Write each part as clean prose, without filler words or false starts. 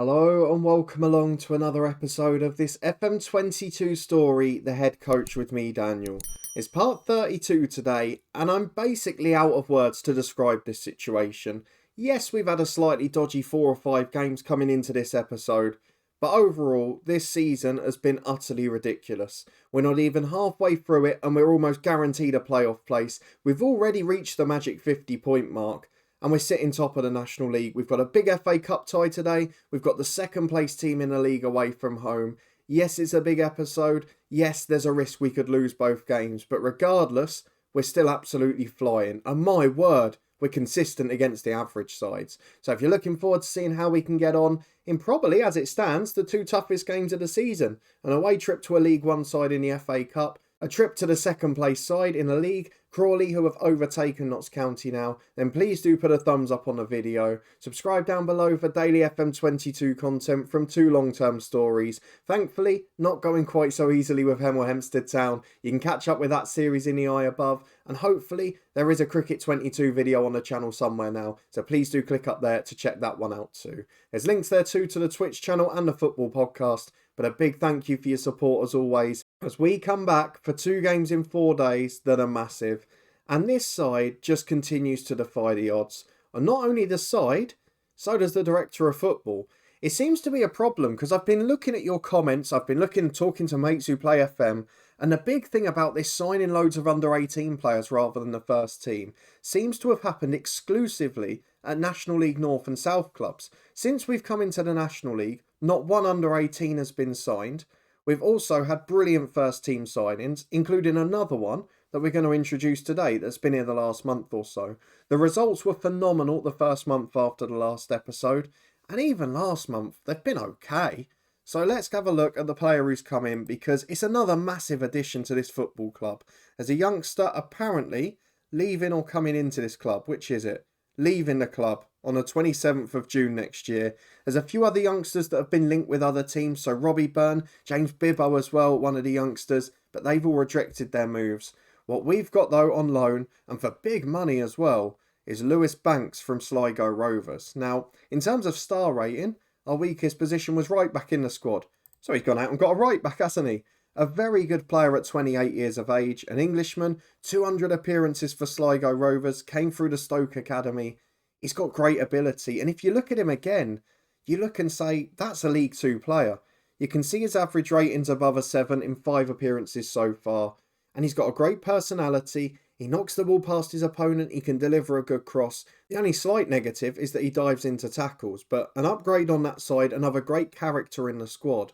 Hello and welcome along to another episode of this FM22 story, The Head Coach with me, Daniel. It's part 32 today, and I'm basically out of words to describe this situation. Yes, we've had a slightly dodgy 4 or 5 games coming into this episode, but overall, this season has been utterly ridiculous. We're not even halfway through it, and we're almost guaranteed a playoff place. We've already reached the magic 50-point mark. And we're sitting top of the National League. We've got a big FA Cup tie today. We've got the second place team in the league away from home. Yes, it's a big episode. Yes, there's a risk we could lose both games. But regardless, we're still absolutely flying. And my word, we're consistent against the average sides. So if you're looking forward to seeing how we can get on in probably, as it stands, the 2 toughest games of the season. An away trip to a League One side in the FA Cup. A trip to the second place side in the league, Crawley, who have overtaken Notts County now, then please do put a thumbs up on the video. Subscribe down below for daily FM22 content from 2 long-term stories. Thankfully, not going quite so easily with Hemel Hempstead Town. You can catch up with that series in the eye above, and hopefully there is a Cricket 22 video on the channel somewhere now, so please do click up there to check that one out too. There's links there too to the Twitch channel and the football podcast. But a big thank you for your support as always, as we come back for 2 games in 4 days that are massive. And this side just continues to defy the odds. And not only the side, so does the director of football. It seems to be a problem because I've been looking at your comments, I've been talking to mates who play FM, and the big thing about this signing loads of under 18 players rather than the first team seems to have happened exclusively at National League North and South clubs. Since we've come into the National League, not one under 18 has been signed. We've also had brilliant first team signings, including another one that we're going to introduce today that's been here the last month or so. The results were phenomenal the first month after the last episode, and even last month they've been okay. So let's have a look at the player who's come in, because it's another massive addition to this football club. As a youngster apparently leaving or coming into this club, which is it? Leaving the club on the 27th of June next year. There's a few other youngsters that have been linked with other teams, so Robbie Byrne, James Bibbo as well, one of the youngsters, but they've all rejected their moves. What we've got though on loan, and for big money as well, is Lewis Banks from Sligo Rovers. Now, in terms of star rating, our weakest position was right back in the squad. So he's gone out and got a right back, hasn't he? A very good player at 28 years of age, an Englishman, 200 appearances for Sligo Rovers, came through the Stoke Academy. He's got great ability, and if you look at him again, you look and say, that's a League 2 player. You can see his average rating's above a 7 in 5 appearances so far, and he's got a great personality. He knocks the ball past his opponent, he can deliver a good cross. The only slight negative is that he dives into tackles, but an upgrade on that side, another great character in the squad.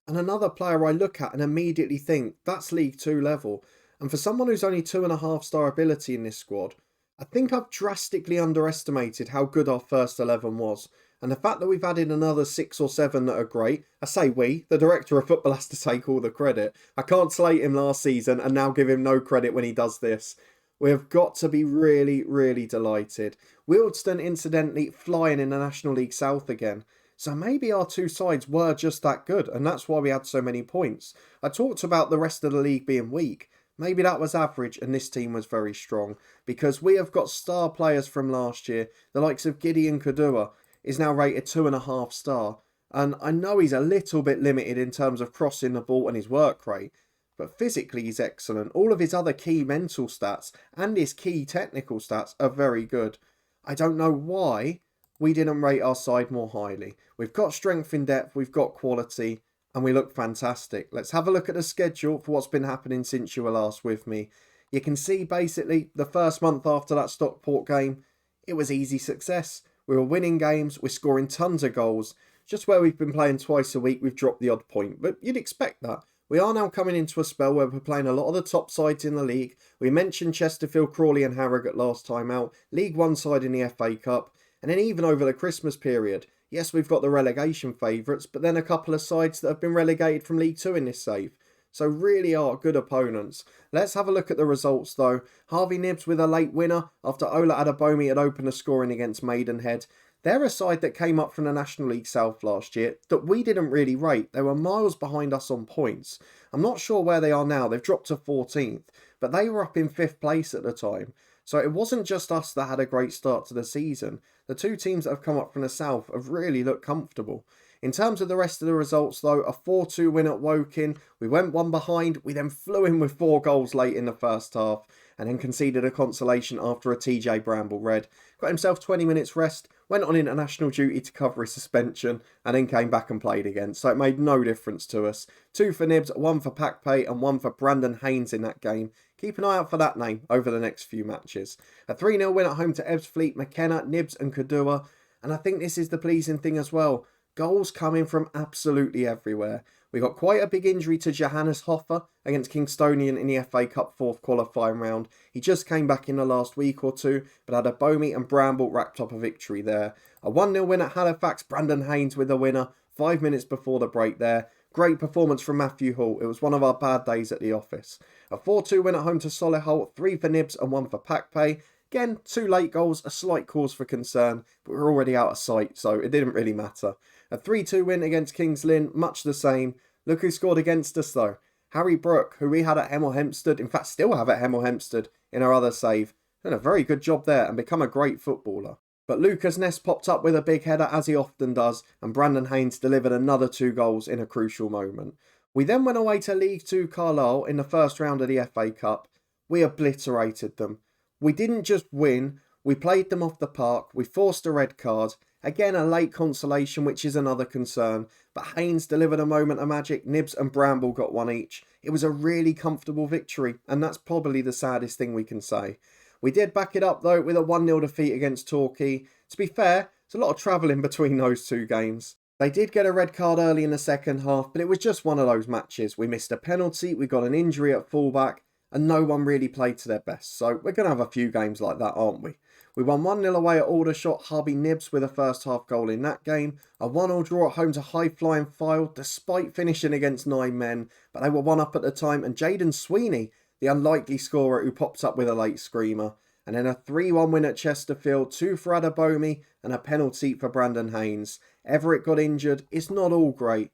And another player I look at and immediately think, that's League 2 level. And for someone who's only 2.5 star ability in this squad, I think I've drastically underestimated how good our first 11 was. And the fact that we've added another 6 or 7 that are great, I say we, the director of football has to take all the credit. I can't slate him last season and now give him no credit when he does this. We have got to be really, really delighted. Wealdstone incidentally flying in the National League South again. So maybe our 2 sides were just that good, and that's why we had so many points. I talked about the rest of the league being weak. Maybe that was average and this team was very strong, because we have got star players from last year. The likes of Gideon Kadua is now rated 2.5 star, and I know he's a little bit limited in terms of crossing the ball and his work rate, but physically he's excellent. All of his other key mental stats and his key technical stats are very good. I don't know why we didn't rate our side more highly. We've got strength in depth, we've got quality, and we look fantastic. Let's have a look at the schedule for what's been happening since you were last with me. You can see basically the first month after that Stockport game, it was easy success. We were winning games, we're scoring tons of goals. Just where we've been playing twice a week, we've dropped the odd point, but you'd expect that. We are now coming into a spell where we're playing a lot of the top sides in the league. We mentioned Chesterfield, Crawley and Harrogate last time out, League One side in the FA Cup, and then even over the Christmas period. Yes, we've got the relegation favourites, but then a couple of sides that have been relegated from League 2 in this save. So really are good opponents. Let's have a look at the results though. Harvey Nibbs with a late winner after Ola Adabomi had opened the scoring against Maidenhead. They're a side that came up from the National League South last year that we didn't really rate. They were miles behind us on points. I'm not sure where they are now. They've dropped to 14th, but they were up in 5th place at the time. So it wasn't just us that had a great start to the season. the two teams that have come up from the south have really looked comfortable. In terms of the rest of the results though, a 4-2 win at Woking. We went one behind, we then flew in with 4 goals late in the first half and then conceded a consolation after a TJ Bramble red. Got himself 20 minutes rest, went on international duty to cover his suspension and then came back and played again, so it made no difference to us. 2 for Nibs, 1 for PAYDAY and 1 for Brandon Haynes in that game. Keep an eye out for that name over the next few matches. A 3-0 win at home to Ebbsfleet, McKenna, Nibs and Kadua, and I think this is the pleasing thing as well. Goals coming from absolutely everywhere. We got quite a big injury to Johannes Hoffer against Kingstonian in the FA Cup 4th qualifying round. He just came back in the last week or two, but had a Bomey and Bramble wrapped up a victory there. A 1-0 win at Halifax, Brandon Haynes with the winner, 5 minutes before the break there. Great performance from Matthew Hall. It was one of our bad days at the office. A 4-2 win at home to Solihull, 3 for Nibs and 1 for PAYDAY. Again, 2 late goals, a slight cause for concern, but we were already out of sight, so it didn't really matter. A 3-2 win against Kings Lynn, much the same. Look who scored against us though. Harry Brook, who we had at Hemel Hempstead, in fact still have at Hemel Hempstead in our other save. Done a very good job there and become a great footballer. But Lucas Ness popped up with a big header as he often does, and Brandon Haynes delivered another 2 goals in a crucial moment. We then went away to League 2 Carlisle in the first round of the FA Cup. We obliterated them. We didn't just win, we played them off the park, we forced a red card. Again, a late consolation, which is another concern. But Haynes delivered a moment of magic. Nibs and Bramble got 1 each. It was a really comfortable victory, and that's probably the saddest thing we can say. We did back it up, though, with a 1-0 defeat against Torquay. To be fair, it's a lot of travelling between those 2 games. They did get a red card early in the second half, but it was just one of those matches. We missed a penalty, we got an injury at fullback, and no one really played to their best. So we're going to have a few games like that, aren't we? We won 1-0 away at Aldershot, Harvey Nibs with a first half goal in that game. A 1-1 draw at home to High Flying File, despite finishing against 9 men. But they were 1 up at the time, and Jaden Sweeney, the unlikely scorer who popped up with a late screamer. And then a 3-1 win at Chesterfield, 2 for Adebomi and a penalty for Brandon Haynes. Everett got injured. It's not all great,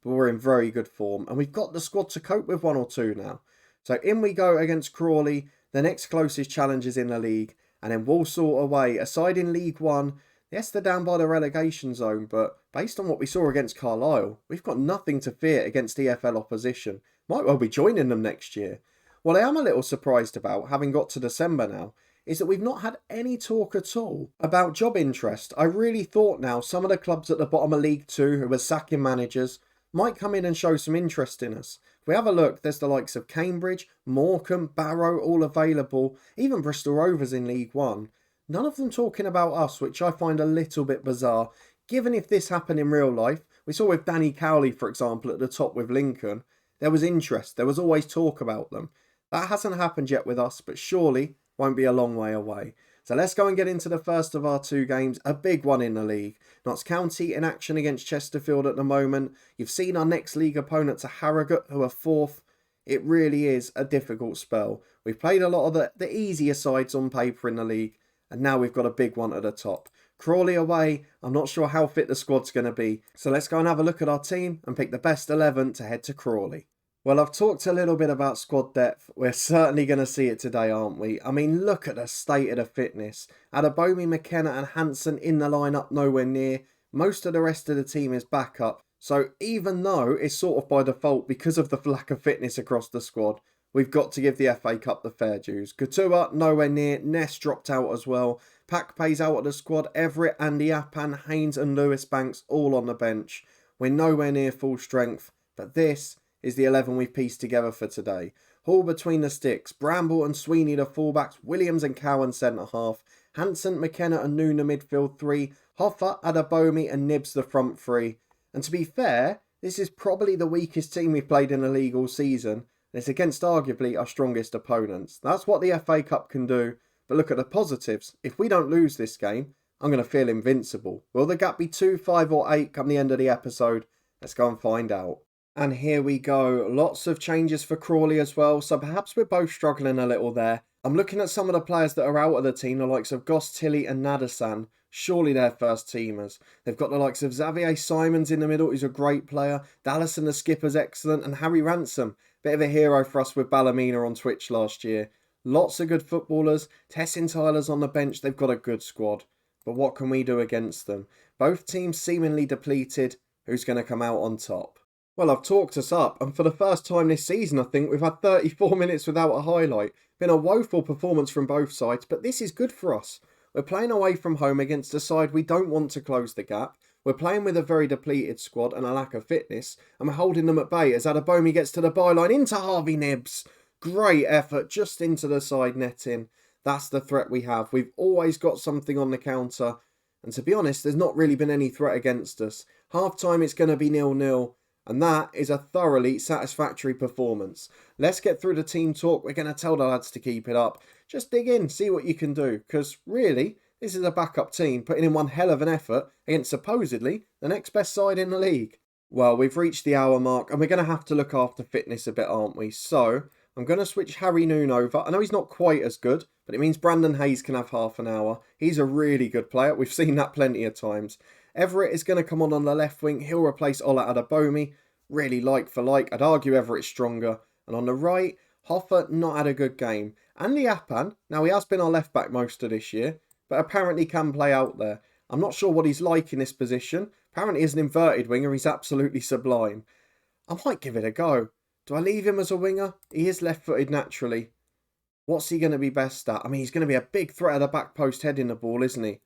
but we're in very good form. And we've got the squad to cope with 1 or 2 now. So in we go against Crawley, the next closest challenge is in the league. And then Walsall away, a side in League One. Yes, they're down by the relegation zone, but based on what we saw against Carlisle, we've got nothing to fear against EFL opposition. Might well be joining them next year. What I am a little surprised about, having got to December now, is that we've not had any talk at all about job interest. I really thought now some of the clubs at the bottom of League 2 who are sacking managers might come in and show some interest in us. If we have a look, there's the likes of Cambridge, Morecambe, Barrow, all available, even Bristol Rovers in League 1. None of them talking about us, which I find a little bit bizarre, given if this happened in real life. We saw with Danny Cowley, for example, at the top with Lincoln. There was interest, there was always talk about them. That hasn't happened yet with us, but surely won't be a long way away. So let's go and get into the first of our 2 games, a big one in the league. Notts County in action against Chesterfield at the moment. You've seen our next league opponent to Harrogate, who are 4th. It really is a difficult spell. We've played a lot of the easier sides on paper in the league, and now we've got a big one at the top. Crawley away, I'm not sure how fit the squad's going to be. So let's go and have a look at our team and pick the best 11 to head to Crawley. Well, I've talked a little bit about squad depth. We're certainly going to see it today, aren't we? I mean, look at the state of the fitness. Adebomi, McKenna and Hanson in the lineup, nowhere near. Most of the rest of the team is backup. So even though it's sort of by default because of the lack of fitness across the squad, we've got to give the FA Cup the fair dues. Gatua, nowhere near. Ness dropped out as well. PAYDAY's out of the squad. Everett, Andy Appan, Haynes and Lewis Banks all on the bench. We're nowhere near full strength. But this is the 11 we've pieced together for today. Hall between the sticks, Bramble and Sweeney the fullbacks, Williams and Cowan centre half, Hanson, McKenna and Noona midfield 3, Hoffer, Adebomi and Nibs the front 3. And to be fair, this is probably the weakest team we've played in the league all season, and it's against arguably our strongest opponents. That's what the FA Cup can do, but look at the positives. If we don't lose this game, I'm going to feel invincible. Will the gap be 2, 5 or 8 come the end of the episode? Let's go and find out. And here we go. Lots of changes for Crawley as well, so perhaps we're both struggling a little there. I'm looking at some of the players that are out of the team, the likes of Goss, Tilly and Nadasan. Surely they're first teamers. They've got the likes of Xavier Simons in the middle, who's a great player. Dallison the skipper's excellent, and Harry Ransom, bit of a hero for us with Ballymena on Twitch last year. Lots of good footballers. Tessin Tyler's on the bench. They've got a good squad. but what can we do against them? Both teams seemingly depleted. Who's going to come out on top? Well, I've talked us up, and for the first time this season, I think we've had 34 minutes without a highlight. Been a woeful performance from both sides, but this is good for us. We're playing away from home against a side we don't want to close the gap. We're playing with a very depleted squad and a lack of fitness, and we're holding them at bay as Adebomi gets to the byline into Harvey Nibbs. Great effort, just into the side netting. That's the threat we have. We've always got something on the counter, and to be honest, there's not really been any threat against us. Half time it's going to be 0-0. And that is a thoroughly satisfactory performance. Let's get through the team talk. We're going to tell the lads to keep it up. Just dig in, see what you can do. Because really, this is a backup team putting in one hell of an effort against supposedly the next best side in the league. Well, we've reached the hour mark and we're going to have to look after fitness a bit, aren't we? So, I'm going to switch Harry Noon over. I know he's not quite as good, but it means Brandon Hayes can have half an hour. He's a really good player. We've seen that plenty of times. Everett is going to come on the left wing. He'll replace Ola Adebomi. Really like for like. I'd argue Everett's stronger. And on the right, Hoffer not had a good game. Andy Appan, now he has been our left back most of this year, but apparently can play out there. I'm not sure what he's like in this position. Apparently as an inverted winger, he's absolutely sublime. I might give it a go. Do I leave him as a winger? He is left-footed naturally. What's he going to be best at? I mean, he's going to be a big threat at the back post heading the ball, isn't he?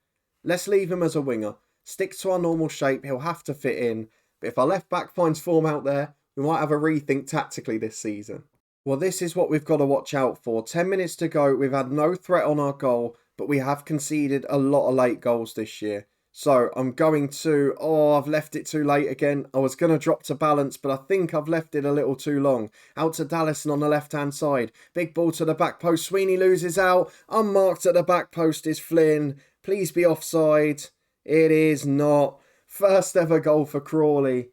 Let's leave him as a winger. Stick to our normal shape. He'll have to fit in. But if our left back finds form out there, we might have a rethink tactically this season. Well, this is what we've got to watch out for. 10 minutes to go. We've had no threat on our goal, but we have conceded a lot of late goals this year. So I'm going to... I've left it too late again. I was going to drop to balance, but I think I've left it a little too long. Out to Dallison on the left-hand side. Big ball to the back post. Sweeney loses out. Unmarked at the back post is Flynn. Please be offside. It is not. First ever goal for Crawley.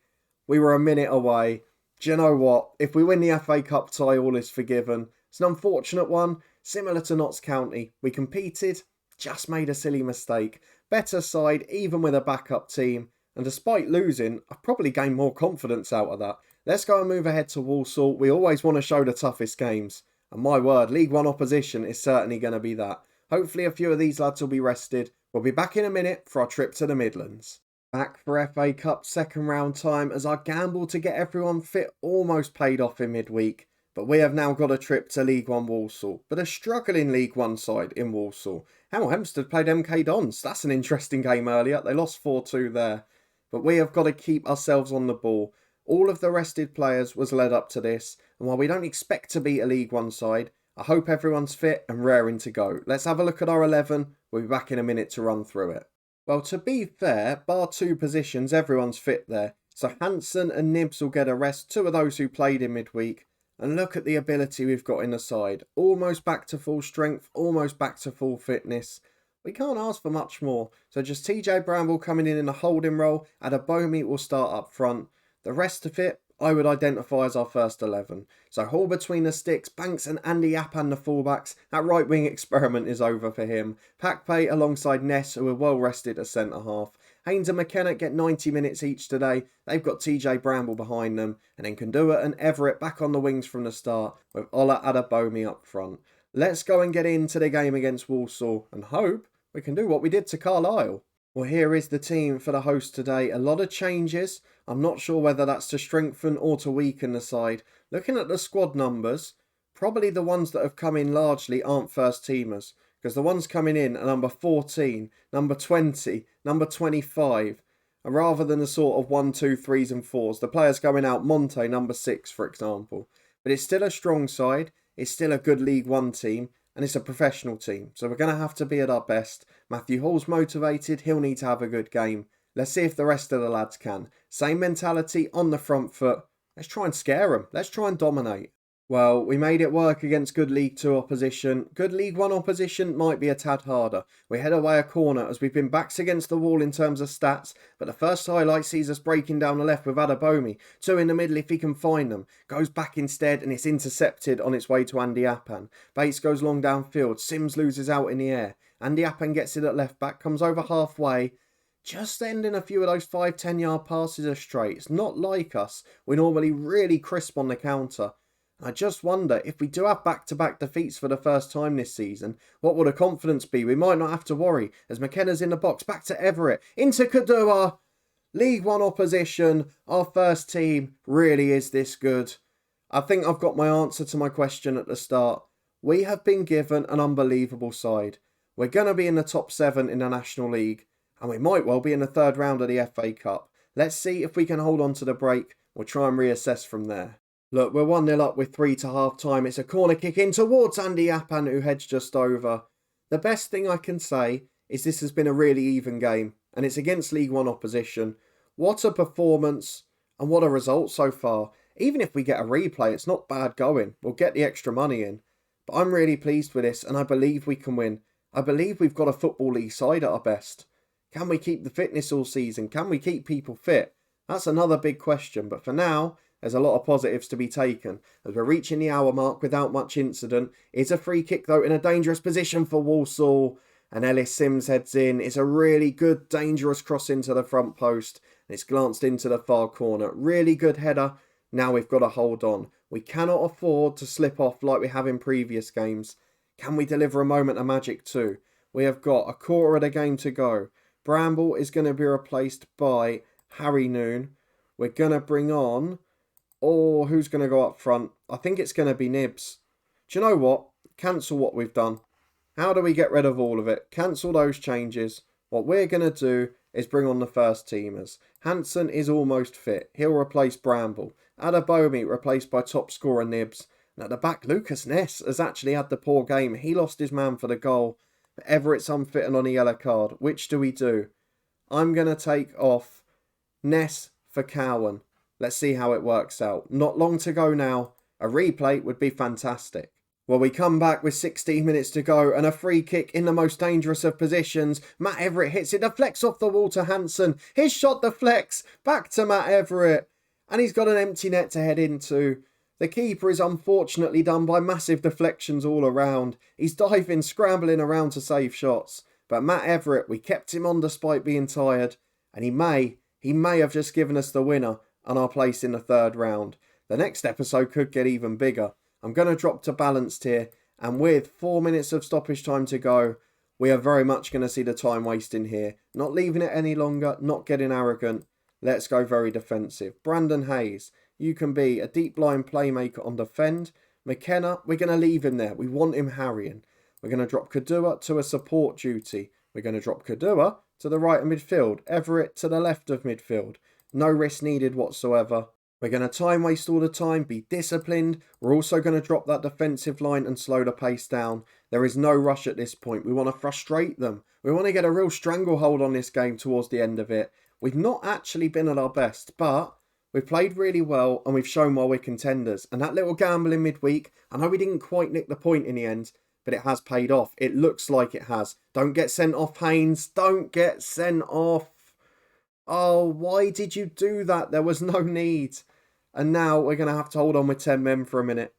We were a minute away. Do you know what? If we win the FA Cup tie, all is forgiven. It's an unfortunate one. Similar to Notts County. We competed, just made a silly mistake. Better side, even with a backup team. And despite losing, I've probably gained more confidence out of that. Let's go and move ahead to Walsall. We always want to show the toughest games. And my word, League One opposition is certainly going to be that. Hopefully a few of these lads will be rested. We'll be back in a minute for our trip to the Midlands. Back for FA Cup second round time as our gamble to get everyone fit almost paid off in midweek. But we have now got a trip to League One Walsall, but a struggling League One side in Walsall. Hemel Hempstead played MK Dons. That's an interesting game earlier. They lost 4-2 there. But we have got to keep ourselves on the ball. All of the rested players was led up to this. And while we don't expect to beat a League One side, I hope everyone's fit and raring to go. Let's have a look at our 11. We'll be back in a minute to run through it. Well, to be fair, bar two positions, everyone's fit there. So Hansen and Nibbs will get a rest, two of those who played in midweek. And look at the ability we've got in the side. Almost back to full strength, almost back to full fitness. We can't ask for much more. So just TJ Bramble coming in a holding role. Adebomi will start up front. The rest of it, I would identify as our first 11. So Hall between the sticks, Banks and Andy Appan the fullbacks. That right wing experiment is over for him. Pakpe alongside Ness, who are well rested as centre half. Haynes and McKenna get 90 minutes each today. They've got TJ Bramble behind them. And then Kandua and Everett back on the wings from the start with Ola Adebomi up front. Let's go and get into the game against Walsall and hope we can do what we did to Carlisle. Well, here is the team for the host today. A lot of changes. I'm not sure whether that's to strengthen or to weaken the side. Looking at the squad numbers, probably the ones that have come in largely aren't first teamers. Because the ones coming in are number 14, number 20, number 25. And rather than the sort of 1, 2, 3s and 4s, the players going out, Monte, number 6, for example. But it's still a strong side. It's still a good League One team. And it's a professional team. So we're going to have to be at our best. Matthew Hall's motivated. He'll need to have a good game. Let's see if the rest of the lads can. Same mentality on the front foot. Let's try and scare them. Let's try and dominate. Well, we made it work against good League 2 opposition. Good League 1 opposition might be a tad harder. We head away a corner as we've been backs against the wall in terms of stats. But the first highlight sees us breaking down the left with Adebomi. 2 in the middle if he can find them. Goes back instead and it's intercepted on its way to Andy Appan. Bates goes long downfield. Sims loses out in the air. Andy Appan gets it at left back. Comes over halfway. Just ending a few of those 5-10 yard passes are straight. It's not like us. We're normally really crisp on the counter. I just wonder, if we do have back-to-back defeats for the first time this season, what will the confidence be? We might not have to worry, as McKenna's in the box, back to Everett, into Kadua. League One opposition, our first team really is this good. I think I've got my answer to my question at the start. We have been given an unbelievable side. We're going to be in the top 7 in the National League, and we might well be in the third round of the FA Cup. Let's see if we can hold on to the break. We'll try and reassess from there. Look, we're 1-0 up with 3 to half time. It's a corner kick in towards Andy Appan, who heads just over. The best thing I can say is this has been a really even game, and it's against League One opposition. What a performance, and what a result so far. Even if we get a replay, it's not bad going. We'll get the extra money in. But I'm really pleased with this, and I believe we can win. I believe we've got a Football League side at our best. Can we keep the fitness all season? Can we keep people fit? That's another big question, but for now, there's a lot of positives to be taken. As we're reaching the hour mark without much incident. It's a free kick though in a dangerous position for Walsall. And Ellis Sims heads in. It's a really good, dangerous cross into the front post. And it's glanced into the far corner. Really good header. Now we've got to hold on. We cannot afford to slip off like we have in previous games. Can we deliver a moment of magic too? We have got a quarter of the game to go. Bramble is going to be replaced by Harry Noon. We're going to bring on... Oh, who's going to go up front? I think it's going to be Nibs. Do you know what? Cancel what we've done. How do we get rid of all of it? Cancel those changes. What we're going to do is bring on the first teamers. Hansen is almost fit. He'll replace Bramble. Adabomi replaced by top scorer Nibs. And at the back, Lucas Ness has actually had the poor game. He lost his man for the goal. But Everett's unfit and on a yellow card. Which do we do? I'm going to take off Ness for Cowan. Let's see how it works out. Not long to go now. A replay would be fantastic. Well, we come back with 16 minutes to go and a free kick in the most dangerous of positions. Matt Everett hits it, deflects off the wall to Hansen. His shot deflects back to Matt Everett. And he's got an empty net to head into. The keeper is unfortunately done by massive deflections all around. He's diving, scrambling around to save shots. But Matt Everett, we kept him on despite being tired. And he may have just given us the winner and our place in the third round. The next episode could get even bigger. I'm going to drop to balanced here, and with 4 minutes of stoppage time to go, we are very much going to see the time wasting here. Not leaving it any longer, not getting arrogant. Let's go very defensive. Brandon Hayes, you can be a deep line playmaker on defend. McKenna, we're going to leave him there. We want him harrying. We're going to drop Kadua to a support duty. We're going to drop Kadua to the right of midfield. Everett to the left of midfield. No risk needed whatsoever. We're going to time waste all the time, be disciplined. We're also going to drop that defensive line and slow the pace down. There is no rush at this point. We want to frustrate them. We want to get a real stranglehold on this game towards the end of it. We've not actually been at our best, but we've played really well and we've shown why we're contenders. And that little gamble in midweek, I know we didn't quite nick the point in the end, but it has paid off. It looks like it has. Don't get sent off, Haynes. Don't get sent off. Oh, why did you do that? There was no need. And now we're going to have to hold on with 10 men for a minute.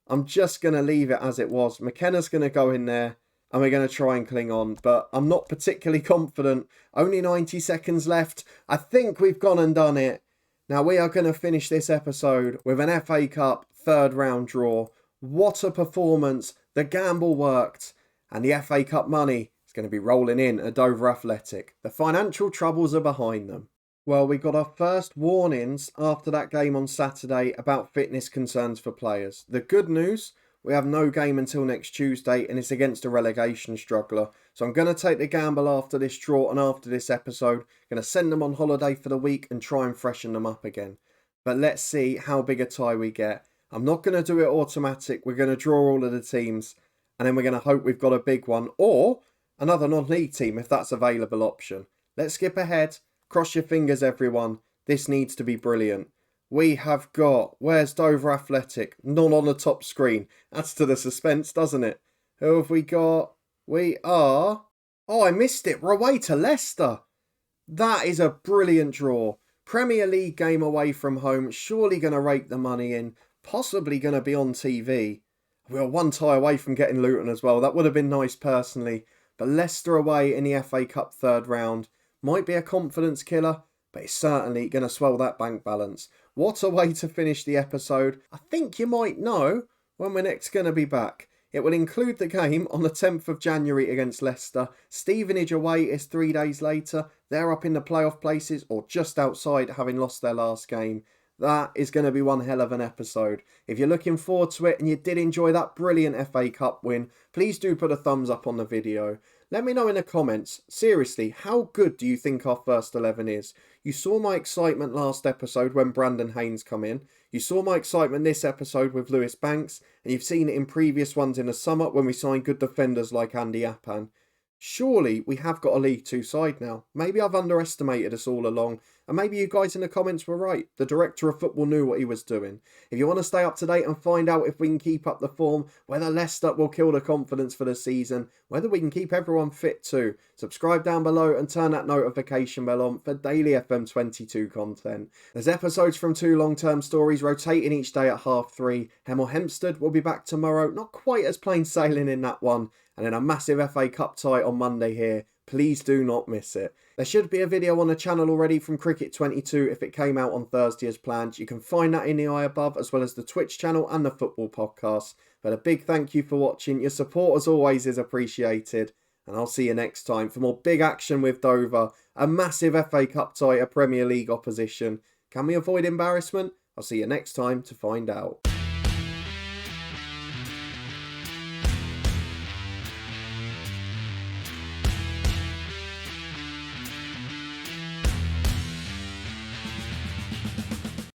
I'm just going to leave it as it was. McKenna's going to go in there and we're going to try and cling on. But I'm not particularly confident. Only 90 seconds left. I think we've gone and done it. Now we are going to finish this episode with an FA Cup third round draw. What a performance. The gamble worked. And the FA Cup money is going to be rolling in at Dover Athletic. The financial troubles are behind them. Well, we got our first warnings after that game on Saturday about fitness concerns for players. The good news, we have no game until next Tuesday and it's against a relegation struggler. So I'm going to take the gamble after this draw and after this episode. Going to send them on holiday for the week and try and freshen them up again. But let's see how big a tie we get. I'm not going to do it automatic. We're going to draw all of the teams and then we're going to hope we've got a big one or another non-league team if that's available option. Let's skip ahead. Cross your fingers, everyone. This needs to be brilliant. We have got... Where's Dover Athletic? None on the top screen. Adds to the suspense, doesn't it? Who have we got? We are... Oh, I missed it. We're away to Leicester. That is a brilliant draw. Premier League game away from home. Surely going to rake the money in. Possibly going to be on TV. We are one tie away from getting Luton as well. That would have been nice personally. But Leicester away in the FA Cup third round. Might be a confidence killer, but it's certainly going to swell that bank balance. What a way to finish the episode. I think you might know when we're next going to be back. It will include the game on the 10th of January against Leicester. Stevenage away is 3 days later. They're up in the playoff places or just outside, having lost their last game. That is going to be one hell of an episode. If you're looking forward to it and you did enjoy that brilliant FA Cup win, please do put a thumbs up on the video. Let me know in the comments, seriously, how good do you think our first 11 is? You saw my excitement last episode when Brandon Haynes come in. You saw my excitement this episode with Lewis Banks, and you've seen it in previous ones in the summer when we signed good defenders like Andy Appan. Surely we have got a League Two side now. Maybe I've underestimated us all along, and maybe you guys in the comments were right. The director of football knew what he was doing. If you want to stay up to date and find out if we can keep up the form, whether Leicester will kill the confidence for the season, whether we can keep everyone fit too, subscribe down below and turn that notification bell on for daily FM22 content. There's episodes from 2 long-term stories rotating each day at 3:30. Hemel Hempstead will be back tomorrow, not quite as plain sailing in that one. And then a massive FA Cup tie on Monday here. Please do not miss it. There should be a video on the channel already from Cricket 22 if it came out on Thursday as planned. You can find that in the eye above, as well as the Twitch channel and the football podcast. But a big thank you for watching. Your support as always is appreciated. And I'll see you next time for more big action with Dover. A massive FA Cup tie, a Premier League opposition. Can we avoid embarrassment? I'll see you next time to find out.